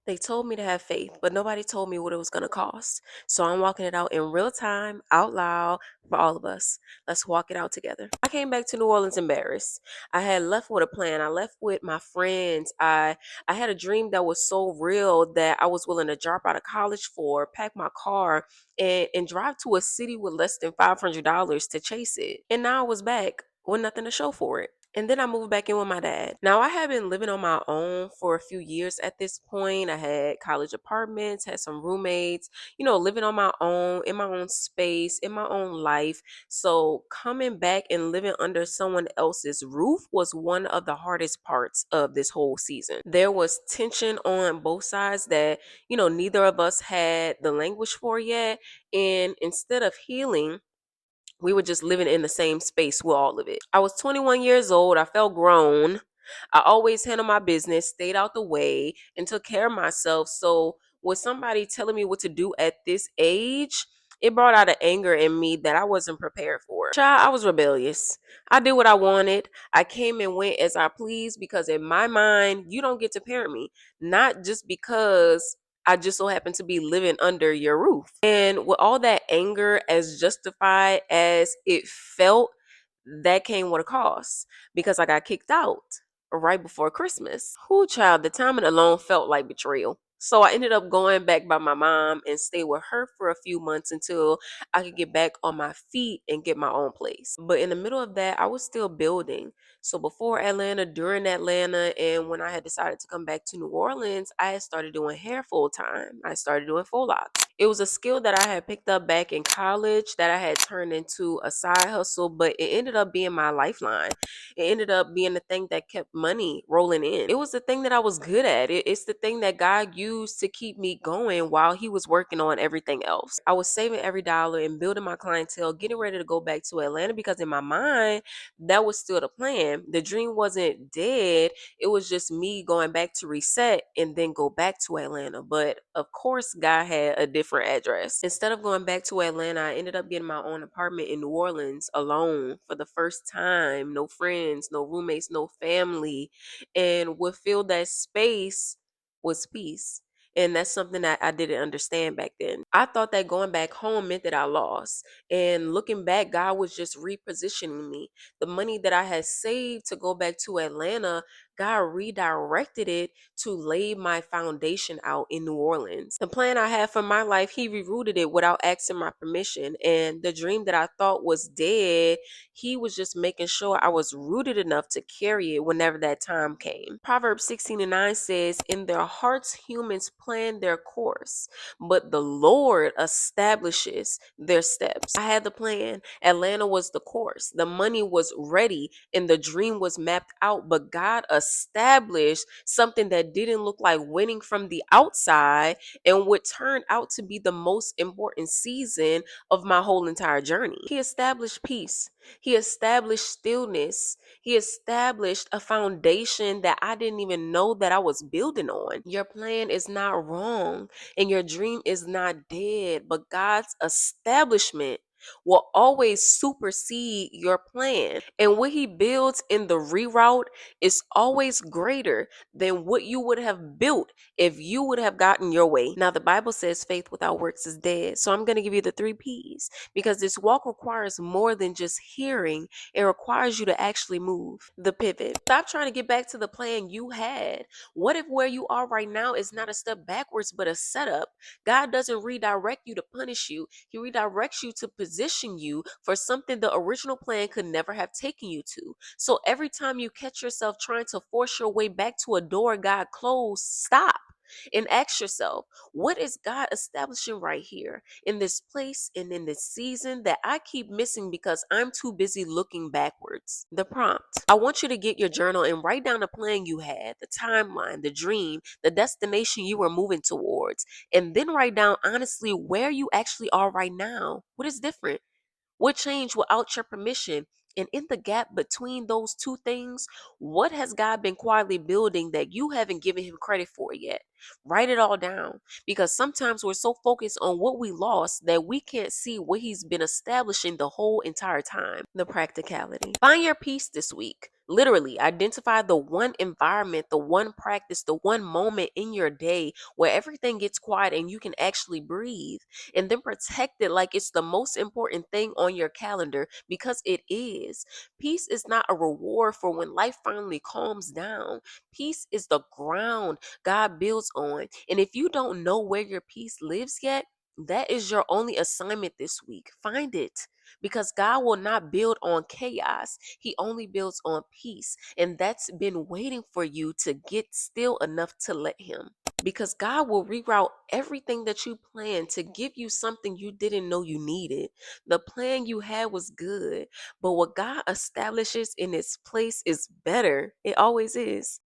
They told me to have faith, but nobody told me what it was going to cost. So I'm walking it out in real time, out loud for all of us. Let's walk it out together. I came back to New Orleans embarrassed. I had left with a plan. I left with my friends. I had a dream that was so real that I was willing to drop out of college for, pack my car, and drive to a city with less than $500 to chase it. And now I was back with nothing to show for it. And then I moved back in with my dad. Now, I had been living on my own for a few years at this point. I had college apartments, had some roommates, living on my own, in my own space, in my own life. So, coming back and living under someone else's roof was one of the hardest parts of this whole season. There was tension on both sides that, neither of us had the language for yet. And instead of healing, we were just living in the same space with all of it. I was 21 years old. I felt grown. I always handled my business, stayed out the way, and took care of myself. So, with somebody telling me what to do at this age, it brought out an anger in me that I wasn't prepared for. Child, I was rebellious. I did what I wanted. I came and went as I pleased because, in my mind, you don't get to parent me. Not just because I just so happen to be living under your roof. And with all that anger, as justified as it felt, that came with a cost because I got kicked out right before Christmas. Who child, the timing alone felt like betrayal. So I ended up going back by my mom and stayed with her for a few months until I could get back on my feet and get my own place. But in the middle of that, I was still building. So before Atlanta, during Atlanta, and when I had decided to come back to New Orleans, I had started doing hair full time. I started doing full locks. It was a skill that I had picked up back in college that I had turned into a side hustle, but it ended up being my lifeline. It ended up being the thing that kept money rolling in. It was the thing that I was good at. It's the thing that God used to keep me going while He was working on everything else. I was saving every dollar and building my clientele, getting ready to go back to Atlanta because in my mind, that was still the plan. The dream wasn't dead. It was just me going back to reset and then go back to Atlanta. But of course, God had a different address. Instead of going back to Atlanta, I ended up getting my own apartment in New Orleans alone for the first time. No friends, no roommates, no family. And what filled that space was peace. And that's something that I didn't understand back then. I thought that going back home meant that I lost. And looking back, God was just repositioning me. The money that I had saved to go back to Atlanta, God redirected it to lay my foundation out in New Orleans. The plan I had for my life, He rerouted it without asking my permission. And the dream that I thought was dead, He was just making sure I was rooted enough to carry it whenever that time came. Proverbs 16:9 says, "In their hearts, humans plan their course, but the Lord establishes their steps." I had the plan. Atlanta was the course. The money was ready and the dream was mapped out, but God established something that didn't look like winning from the outside and what turned out to be the most important season of my whole entire journey. He established peace. He established stillness. He established a foundation that I didn't even know that I was building on. Your plan is not wrong and your dream is not dead, but God's establishment will always supersede your plan. And what He builds in the reroute is always greater than what you would have built if you would have gotten your way. Now, the Bible says faith without works is dead. So I'm going to give you the 3 P's because this walk requires more than just hearing. It requires you to actually move. The pivot. Stop trying to get back to the plan you had. What if where you are right now is not a step backwards, but a setup? God doesn't redirect you to punish you. He redirects you to position you for something the original plan could never have taken you to. So every time you catch yourself trying to force your way back to a door God closed, stop and ask yourself, what is God establishing right here in this place and in this season that I keep missing because I'm too busy looking backwards? The prompt. I want you to get your journal and write down the plan you had, the timeline, the dream, the destination you were moving towards, and then write down honestly where you actually are right now. What is different? What changed without your permission? And in the gap between those two things, what has God been quietly building that you haven't given Him credit for yet? Write it all down because sometimes we're so focused on what we lost that we can't see what He's been establishing the whole entire time. The practicality. Find your peace this week. Literally, identify the one environment, the one practice, the one moment in your day where everything gets quiet and you can actually breathe. And then protect it like it's the most important thing on your calendar, because it is. Peace is not a reward for when life finally calms down. Peace is the ground God builds on. And if you don't know where your peace lives yet, that is your only assignment this week. Find it, because God will not build on chaos. He only builds on peace. And that's been waiting for you to get still enough to let Him. Because God will reroute everything that you plan to give you something you didn't know you needed. The plan you had was good, but what God establishes in its place is better. It always is.